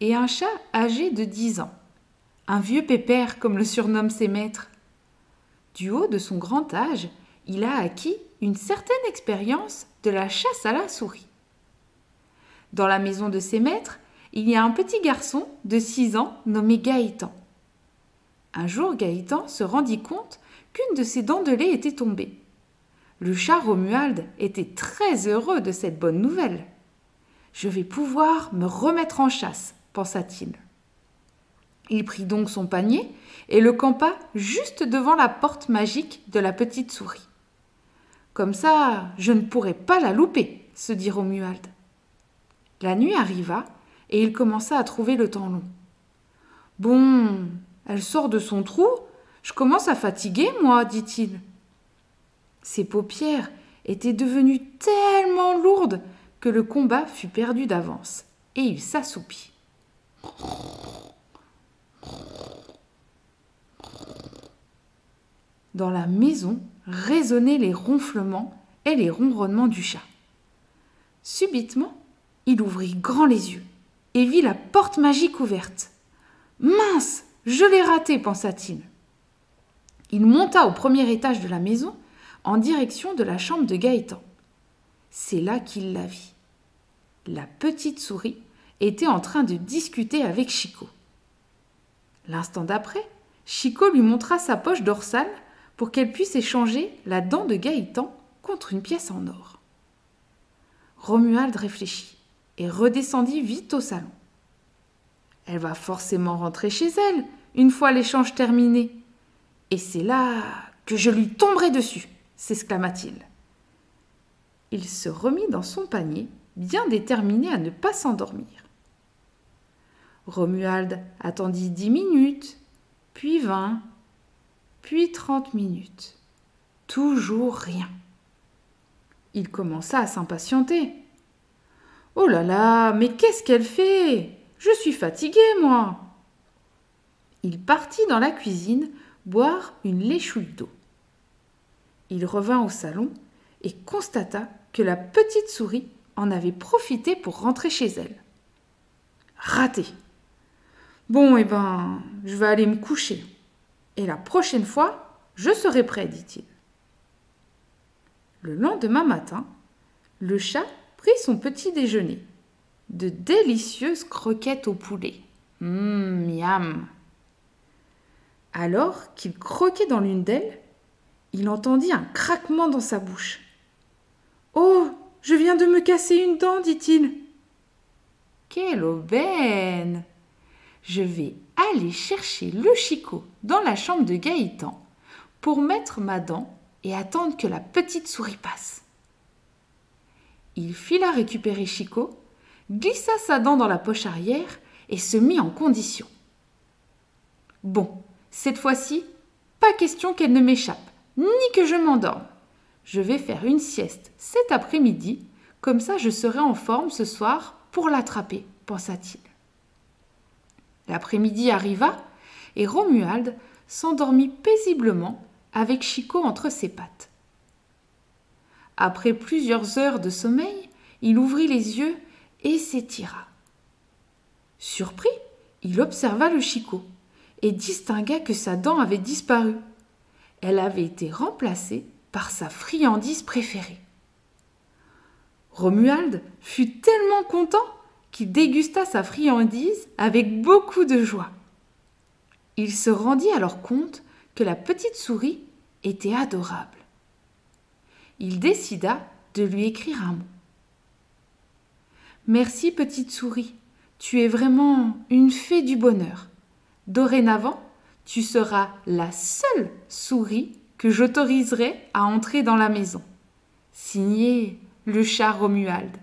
et un chat âgé de 10 ans. Un vieux pépère, comme le surnomment ses maîtres. Du haut de son grand âge, il a acquis une certaine expérience de la chasse à la souris. Dans la maison de ses maîtres, il y a un petit garçon de 6 ans nommé Gaëtan. Un jour, Gaëtan se rendit compte qu'une de ses dents de lait était tombée. Le chat Romuald était très heureux de cette bonne nouvelle. « Je vais pouvoir me remettre en chasse », pensa-t-il. Il prit donc son panier et le campa juste devant la porte magique de la petite souris. « Comme ça, je ne pourrai pas la louper », se dit Romuald. La nuit arriva et il commença à trouver le temps long. « Bon, elle sort de son trou, je commence à fatiguer, moi, dit-il. » Ses paupières étaient devenues tellement lourdes que le combat fut perdu d'avance, et il s'assoupit. Dans la maison résonnaient les ronflements et les ronronnements du chat. Subitement, il ouvrit grand les yeux et vit la porte magique ouverte. « Mince, je l'ai ratée, pensa-t-il. Il monta au premier étage de la maison en direction de la chambre de Gaëtan. C'est là qu'il la vit. La petite souris était en train de discuter avec Chico. L'instant d'après, Chico lui montra sa poche dorsale pour qu'elle puisse échanger la dent de Gaëtan contre une pièce en or. Romuald réfléchit et redescendit vite au salon. Elle va forcément rentrer chez elle une fois l'échange terminé. Et c'est là que je lui tomberai dessus, s'exclama-t-il. Il se remit dans son panier, bien déterminé à ne pas s'endormir. Romuald attendit 10 minutes, puis 20, puis 30 minutes. Toujours rien. Il commença à s'impatienter. « Oh là là, mais qu'est-ce qu'elle fait ? Je suis fatigué, moi !» Il partit dans la cuisine boire une léchouille d'eau. Il revint au salon et constata que la petite souris en avait profité pour rentrer chez elle. Raté. Bon, je vais aller me coucher. Et la prochaine fois, je serai prêt, dit-il. Le lendemain matin, le chat prit son petit déjeuner. De délicieuses croquettes au poulet. Miam. Alors qu'il croquait dans l'une d'elles, il entendit un craquement dans sa bouche. « Oh, je viens de me casser une dent, dit-il. »« Quelle aubaine ! Je vais aller chercher le Chico dans la chambre de Gaëtan pour mettre ma dent et attendre que la petite souris passe. » Il fila récupérer Chico, glissa sa dent dans la poche arrière et se mit en condition. « Bon, cette fois-ci, pas question qu'elle ne m'échappe, ni que je m'endorme. Je vais faire une sieste cet après-midi, comme ça je serai en forme ce soir pour l'attraper, pensa-t-il. L'après-midi arriva et Romuald s'endormit paisiblement avec Chico entre ses pattes. Après plusieurs heures de sommeil, il ouvrit les yeux et s'étira. Surpris, il observa le Chico et distingua que sa dent avait disparu. Elle avait été remplacée par sa friandise préférée. Romuald fut tellement content qu'il dégusta sa friandise avec beaucoup de joie. Il se rendit alors compte que la petite souris était adorable. Il décida de lui écrire un mot. « Merci, petite souris, tu es vraiment une fée du bonheur. Dorénavant, tu seras la seule souris que j'autoriserai à entrer dans la maison. » Signé le chat Romuald.